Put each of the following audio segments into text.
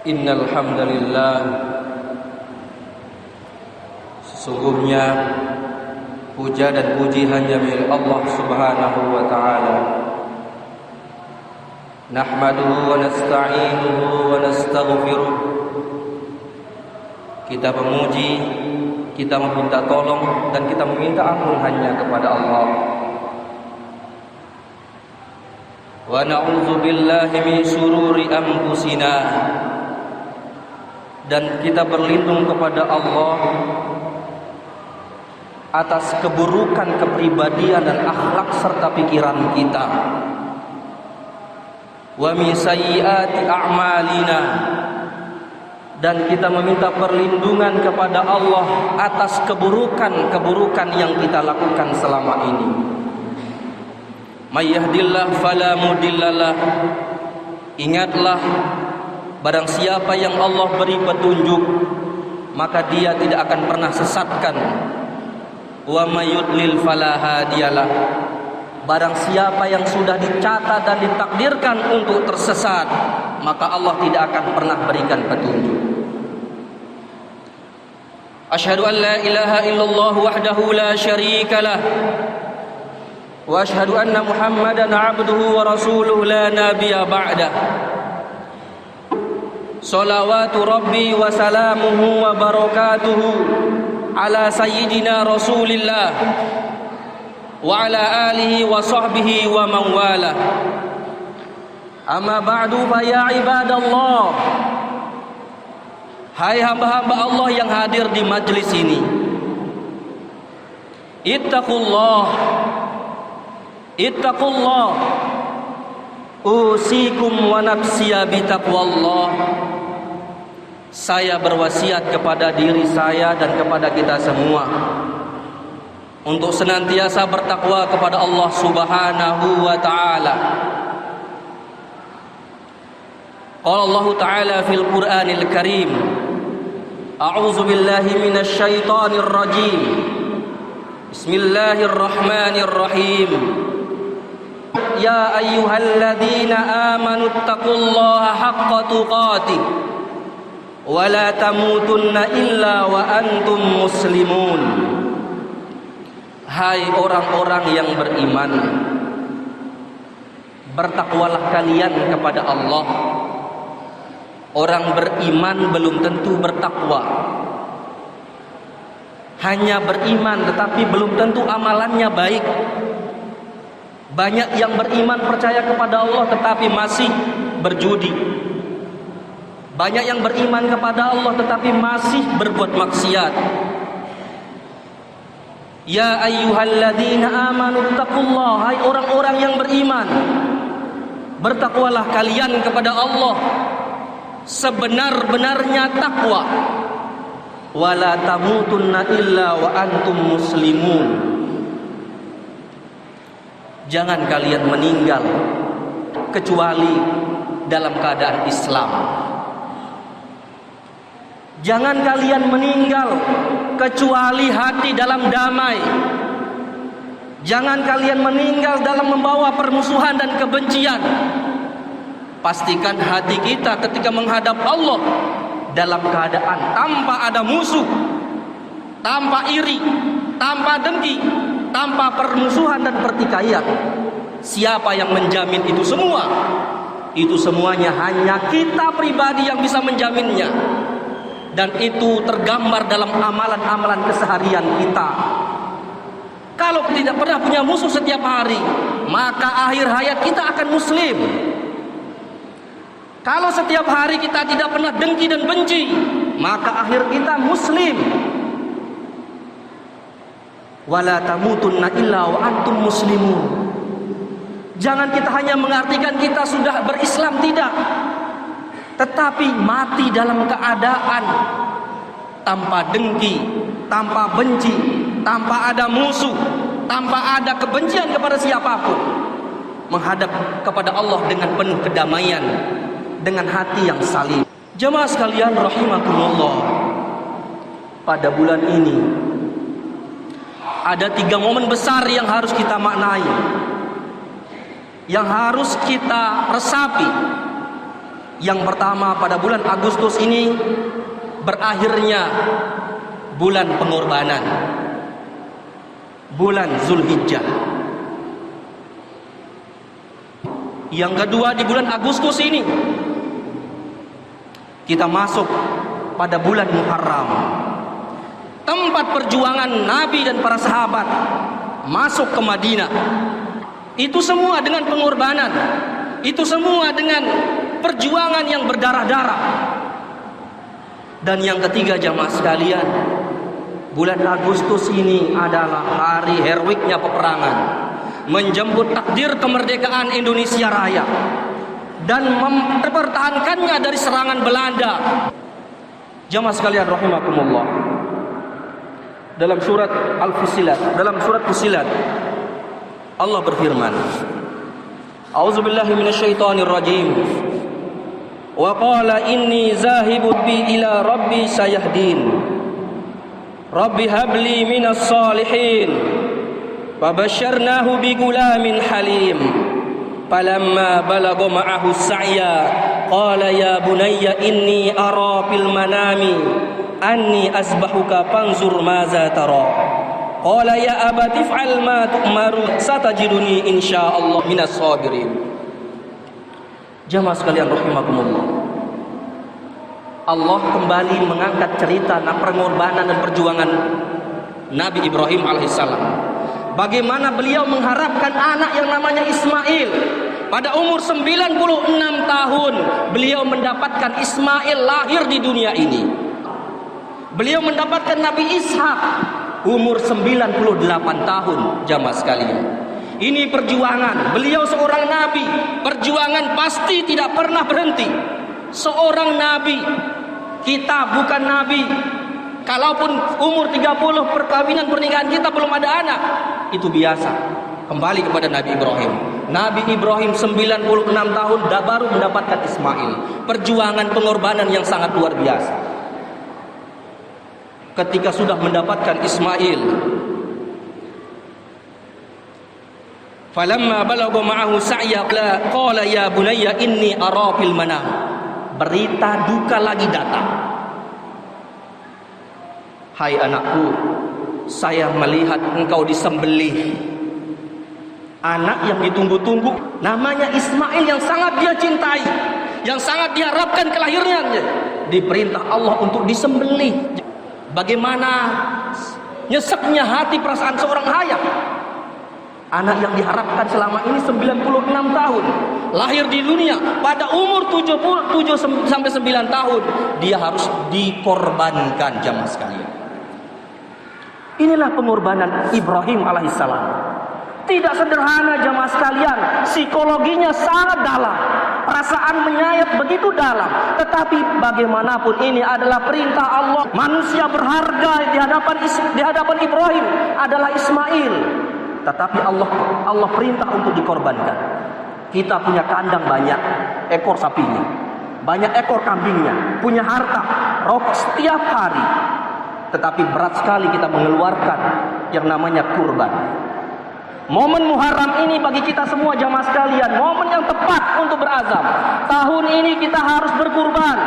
Innal hamdalillah, sesungguhnya puja dan puji hanya milik Allah Subhanahu wa taala. Nahmaduhu wa nasta'inuhu wa nastaghfiruh. Kita memuji, kita meminta tolong dan kita meminta ampun hanya kepada Allah. Wa na'udzu billahi min syururi anfusina, dan kita berlindung kepada Allah atas keburukan kepribadian dan akhlak serta pikiran kita. Wa min sayyiati a'malina, dan kita meminta perlindungan kepada Allah atas keburukan-keburukan yang kita lakukan selama ini. May yahdillahu fala mudhillalah. Ingatlah, barang siapa yang Allah beri petunjuk, maka dia tidak akan pernah sesatkan. Wa may yudlil fala hadiyalah. Barang siapa yang sudah dicatat dan ditakdirkan untuk tersesat, maka Allah tidak akan pernah berikan petunjuk. Asyhadu an la ilaha illallah wahdahu la syarikalah, wa asyhadu anna Muhammadan abduhu wa rasuluhu la nabiyya ba'dah. Salawatu Rabbi wa salamuhu wa barakatuhu ala sayyidina Rasulillah wa ala alihi wa sahbihi wa man wala. Amma ba'du, fa ya ibadallah, hai hamba-hamba Allah yang hadir di majlis ini, ittaqullah, ittaqullah, usikum wa nafsiya bitaqwallah. Saya berwasiat kepada diri saya dan kepada kita semua untuk senantiasa bertakwa kepada Allah Subhanahu wa taala. Qala Allah taala fil Qur'anil Karim, a'udzu billahi minasy syaithanir rajim. Bismillahirrahmanirrahim. Ya ayyuhalladzina amanu taqullaha haqqa tuqatih wa la tamutunna illa wa antum muslimun. Hai orang-orang yang beriman, bertakwalah kalian kepada Allah. Orang beriman belum tentu bertakwa. Hanya beriman tetapi belum tentu amalannya baik. Banyak yang beriman percaya kepada Allah tetapi masih berjudi. Banyak yang beriman kepada Allah tetapi masih berbuat maksiat. Ya ayyuhalladzina amanu taqullaha, hai orang-orang yang beriman, bertakwalah kalian kepada Allah sebenar-benarnya takwa. Wala tamutunna illa wa antum muslimun. Jangan kalian meninggal kecuali dalam keadaan Islam. Jangan kalian meninggal kecuali hati dalam damai. Jangan kalian meninggal dalam membawa permusuhan dan kebencian. Pastikan hati kita ketika menghadap Allah dalam keadaan tanpa ada musuh, tanpa iri, tanpa dengki, tanpa permusuhan dan pertikaian. Siapa yang menjamin itu semua? Itu semuanya hanya kita pribadi yang bisa menjaminnya. Dan itu tergambar dalam amalan-amalan keseharian kita. Kalau tidak pernah punya musuh setiap hari, maka akhir hayat kita akan muslim. Kalau setiap hari kita tidak pernah dengki dan benci, maka akhir kita muslim. Wala tamutunna illa wa antum muslimun. Jangan kita hanya mengartikan kita sudah berislam, tidak. Tetapi mati dalam keadaan tanpa dengki, tanpa benci, tanpa ada musuh, tanpa ada kebencian kepada siapapun. Menghadap kepada Allah dengan penuh kedamaian, dengan hati yang salim. Jemaah sekalian rahimakumullah, pada bulan ini ada 3 momen besar yang harus kita maknai, yang harus kita resapi. Yang pertama, pada bulan Agustus ini berakhirnya bulan pengorbanan, bulan Zulhijjah. Yang kedua, di bulan Agustus ini kita masuk pada bulan Muharram, tempat perjuangan Nabi dan para sahabat masuk ke Madinah. Itu semua dengan pengorbanan, itu semua dengan perjuangan yang berdarah-darah. Dan yang ketiga, jamaah sekalian, bulan Agustus ini adalah hari heroiknya peperangan, menjemput takdir kemerdekaan Indonesia Raya dan mempertahankannya dari serangan Belanda. Jamaah sekalian rahimakumullah, dalam surat Al-Fussilat, dalam surat Fussilat, Allah berfirman, A'udzubillahi minasyaitonir rajim. Wa qala inni zahibu bi ila rabbi sayahdin. Rabbi habli minas salihin. Fabasyarnahu bi gulamin halim. Falamma balagha ma'ahu sa'ya qala ya bunayya inni ara fil manami anni asbahuka fanzur maza tara. Qala ya abati fa'al ma tu'maru satajiduni insyaallah minas sabirin. Jamaah sekalian rahimakumullah, Allah kembali mengangkat cerita pengorbanan dan perjuangan Nabi Ibrahim alaihissalam. Bagaimana beliau mengharapkan anak yang namanya Ismail. Pada umur 96 tahun beliau mendapatkan Ismail lahir di dunia ini. Beliau mendapatkan Nabi Ishak umur 98 tahun. Jamaah sekalian, ini perjuangan. Beliau seorang nabi, perjuangan pasti tidak pernah berhenti. Seorang nabi, kita bukan nabi. Kalaupun umur 30 perkawinan pernikahan kita belum ada anak, itu biasa. Kembali kepada Nabi Ibrahim. Nabi Ibrahim 96 tahun baru mendapatkan Ismail. Perjuangan pengorbanan yang sangat luar biasa. Ketika sudah mendapatkan Ismail, falamma balagha ma'ahu sa'ya qala ya bunayya inni ara fil manam. Berita duka lagi datang. Hai anakku, saya melihat engkau disembelih. Anak yang ditunggu-tunggu, namanya Ismail, yang sangat dia cintai, yang sangat diharapkan kelahirannya, diperintah Allah untuk disembelih. Bagaimana nyeseknya hati perasaan seorang ayah. Anak yang diharapkan selama ini 96 tahun, lahir di dunia pada umur 7 sampai 9 tahun, dia harus dikorbankan. Jamaah sekalian, inilah pengorbanan Ibrahim alaihissalam. Tidak sederhana jamaah sekalian, psikologinya sangat dalam, perasaan menyayat begitu dalam. Tetapi bagaimanapun ini adalah perintah Allah. Manusia berharga di hadapan Ibrahim adalah Ismail. Tetapi Allah perintah untuk dikorbankan. Kita punya kandang banyak, ekor sapinya, banyak ekor kambingnya, punya harta, rokok setiap hari. Tetapi berat sekali kita mengeluarkan yang namanya kurban. Momen Muharram ini bagi kita semua jamaah sekalian, momen yang tepat untuk berazam. Tahun ini kita harus berkurban.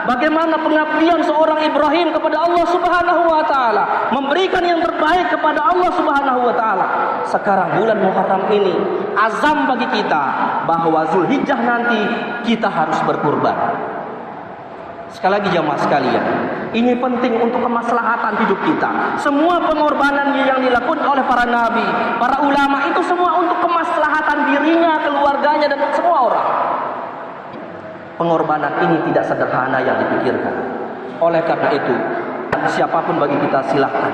Bagaimana pengabdian seorang Ibrahim kepada Allah Subhanahu wa taala, memberikan yang terbaik kepada Allah Subhanahu wa taala. Sekarang bulan Muharram ini azam bagi kita bahwa Zulhijjah nanti kita harus berkurban. Sekali lagi jamaah sekalian, ini penting untuk kemaslahatan hidup kita. Semua pengorbanan yang dilakukan oleh para nabi, para ulama, itu semua untuk kemaslahatan dirinya, keluarganya, dan semua orang. Pengorbanan ini tidak sederhana yang dipikirkan. Oleh karena itu, siapapun bagi kita silahkan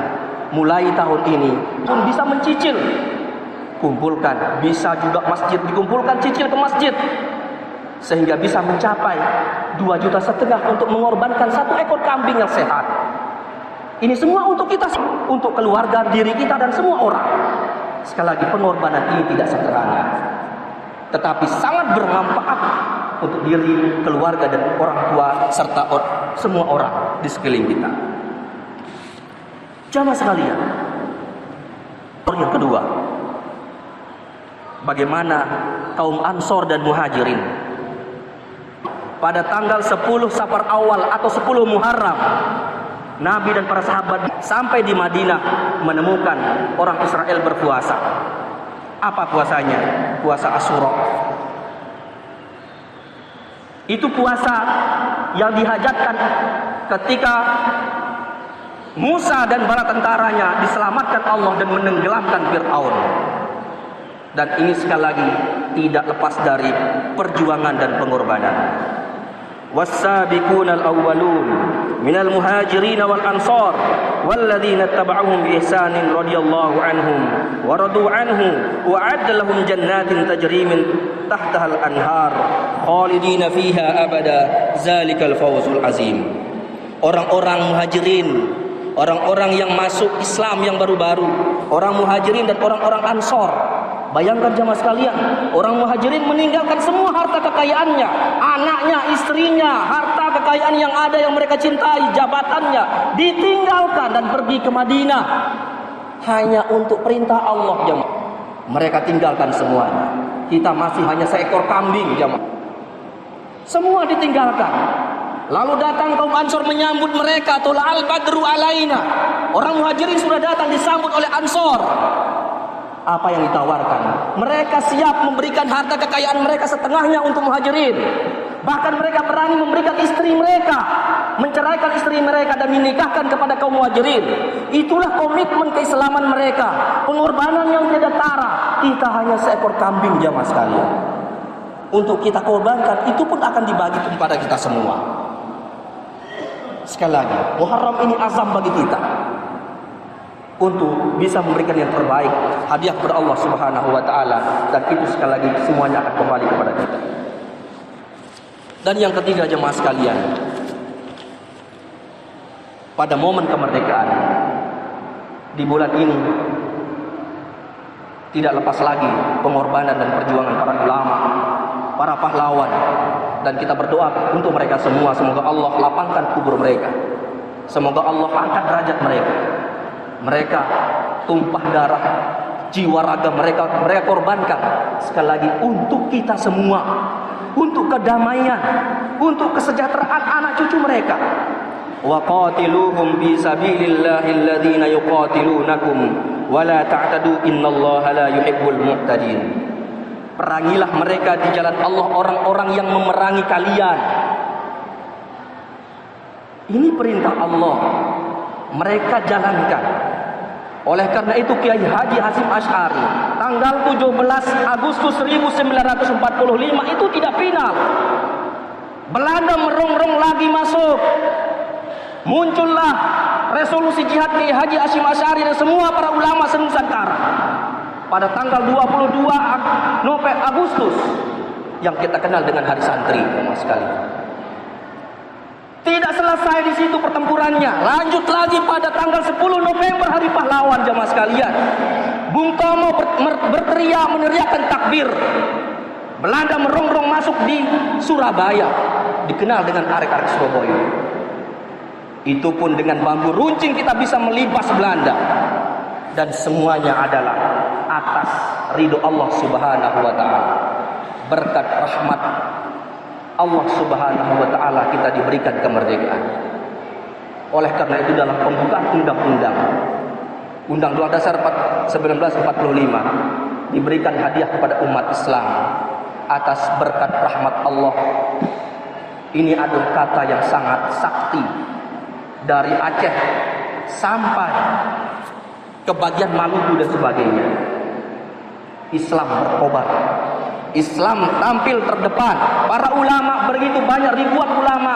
mulai tahun ini pun bisa mencicil, kumpulkan, bisa juga masjid dikumpulkan, cicil ke masjid, sehingga bisa mencapai 2,5 juta untuk mengorbankan 1 ekor kambing yang sehat. Ini semua untuk kita, untuk keluarga, diri kita, dan semua orang. Sekali lagi, pengorbanan ini tidak sederhana, tetapi sangat bermanfaat untuk diri, keluarga, dan orang tua, serta semua orang di sekeliling kita. Jamaah sekalian, yang kedua, bagaimana kaum Ansor dan Muhajirin pada tanggal 10 Safar awal atau 10 Muharram, Nabi dan para sahabat sampai di Madinah menemukan orang Israel berpuasa. Apa puasanya? Puasa Asyura. Itu puasa yang dihajatkan ketika Musa dan bala tentaranya diselamatkan Allah dan menenggelamkan Fir'aun. Dan ini sekali lagi tidak lepas dari perjuangan dan pengorbanan. Was-sabiqunal awwalun minal muhajirin wal ansar walladzina ittaba'uhum bi ihsanin radhiyallahu anhum wa radu anhu wa 'adda lahum jannatin tajri min tahtaha al-anhar khalidina fiha abada zalikal fawzul azim. Orang-orang muhajirin, orang-orang yang masuk Islam yang baru-baru, orang muhajirin dan orang-orang ansor. Bayangkan jemaah sekalian, orang muhajirin meninggalkan semua harta kekayaannya, anaknya, istrinya, harta kekayaan yang ada yang mereka cintai, jabatannya, ditinggalkan dan pergi ke Madinah hanya untuk perintah Allah, jemaah. Mereka tinggalkan semuanya. Kita masih hanya seekor kambing, jemaah. Semua ditinggalkan. Lalu datang kaum Ansor menyambut mereka, tula'al badru alaina. Orang muhajirin sudah datang disambut oleh Ansor. Apa yang ditawarkan? Mereka siap memberikan harta kekayaan mereka setengahnya untuk muhajirin. Bahkan mereka berani memberikan istri mereka, menceraikan istri mereka dan menikahkan kepada kaum muhajirin. Itulah komitmen keislaman mereka, pengorbanan yang tidak tara. Kita hanya seekor kambing, jamaah sekalian. Untuk kita korbankan, itu pun akan dibagi kepada kita semua. Sekali lagi, Muharram ini azam bagi kita untuk bisa memberikan yang terbaik, hadiah kepada Allah Subhanahu wa taala, dan itu sekali lagi semuanya akan kembali kepada kita. Dan yang ketiga, jemaah sekalian, pada momen kemerdekaan di bulan ini tidak lepas lagi pengorbanan dan perjuangan para ulama, para pahlawan, dan kita berdoa untuk mereka semua. Semoga Allah lapangkan kubur mereka, semoga Allah angkat derajat mereka. Mereka tumpah darah, jiwa raga mereka korbankan sekali lagi untuk kita semua, untuk kedamaian, untuk kesejahteraan anak cucu mereka. Wa qatiluhum fi sabilillahil ladzina yuqatilunakum wa la ta'tadu innallaha la yuhibbul mu'tadin. Perangilah mereka di jalan Allah, orang-orang yang memerangi kalian. Ini perintah Allah, mereka jalankan. Oleh karena itu Kiai Haji Hasyim Asy'ari tanggal 17 Agustus 1945 itu tidak final. Belanda merongrong lagi masuk. Muncullah resolusi jihad Kiai Haji Hasyim Asy'ari dan semua para ulama se-Nusantara pada tanggal 22 Agustus yang kita kenal dengan Hari Santri, teman sekalian. Tidak selesai di situ pertempurannya, lanjut lagi pada tanggal 10 November Hari Pahlawan, jemaah sekalian. Bung Tomo berteriak meneriakkan takbir. Belanda merongrong masuk di Surabaya, dikenal dengan arek-arek Surabaya. Itu pun dengan bambu runcing kita bisa melibas Belanda. Dan semuanya adalah atas ridho Allah Subhanahu wa taala. Berkat rahmat Allah Subhanahu wa taala kita diberikan kemerdekaan. Oleh karena itu dalam pembukaan undang-undang Undang-Undang Dasar 1945 diberikan hadiah kepada umat Islam atas berkat rahmat Allah. Ini adalah kata yang sangat sakti. Dari Aceh sampai ke bagian Maluku dan sebagainya, Islam berkobar, Islam tampil terdepan. Para ulama begitu banyak, ribuan ulama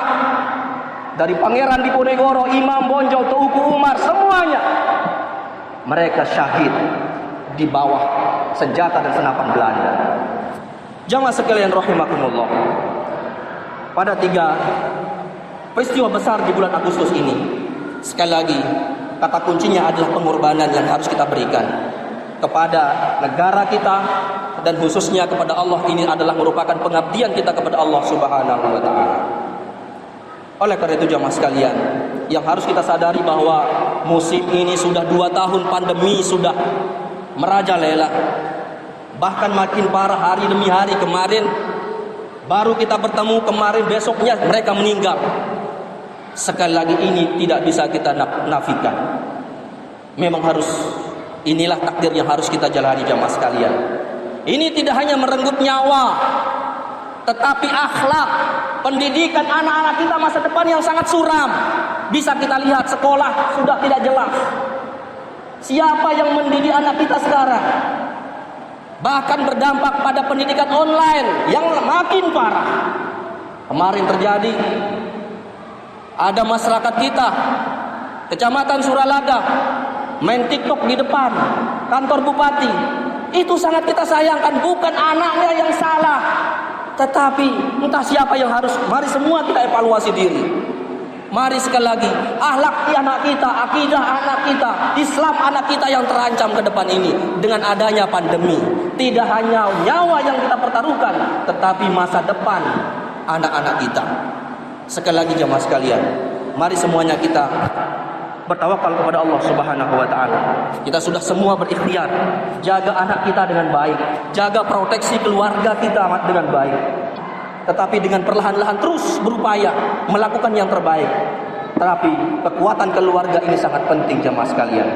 dari Pangeran Diponegoro, Imam Bonjol, Teuku Umar, semuanya mereka syahid di bawah senjata dan senapan Belanda. Jamaah sekalian rahimakumullah, pada 3 peristiwa besar di bulan Agustus ini, sekali lagi kata kuncinya adalah pengorbanan yang harus kita berikan kepada negara kita dan khususnya kepada Allah. Ini adalah merupakan pengabdian kita kepada Allah Subhanahu wa taala. Oleh karena itu jamaah sekalian, yang harus kita sadari bahwa musim ini sudah 2 tahun pandemi sudah merajalela, bahkan makin parah hari demi hari. Kemarin Baru kita bertemu kemarin, besoknya mereka meninggal. Sekali lagi ini tidak bisa kita nafikan. Memang harus, inilah takdir yang harus kita jalani jamaah sekalian. Ini tidak hanya merenggut nyawa, tetapi akhlak, pendidikan anak-anak kita masa depan yang sangat suram. Bisa kita lihat sekolah sudah tidak jelas. Siapa yang mendidik anak kita sekarang? Bahkan berdampak pada pendidikan online yang makin parah. Kemarin terjadi, ada masyarakat kita, Kecamatan Suralada, main TikTok di depan kantor bupati. Itu sangat kita sayangkan, bukan anaknya yang salah, tetapi entah siapa yang harus. Mari semua kita evaluasi diri. Mari sekali lagi, akhlak anak kita, akidah anak kita, Islam anak kita yang terancam ke depan ini dengan adanya pandemi. Tidak hanya nyawa yang kita pertaruhkan, tetapi masa depan anak-anak kita. Sekali lagi jemaah sekalian, mari semuanya kita bertawakal kepada Allah Subhanahu wa taala. Kita sudah semua berikhtiar, jaga anak kita dengan baik, jaga proteksi keluarga kita dengan baik. Tetapi dengan perlahan-lahan terus berupaya melakukan yang terbaik. Tetapi kekuatan keluarga ini sangat penting jemaah sekalian.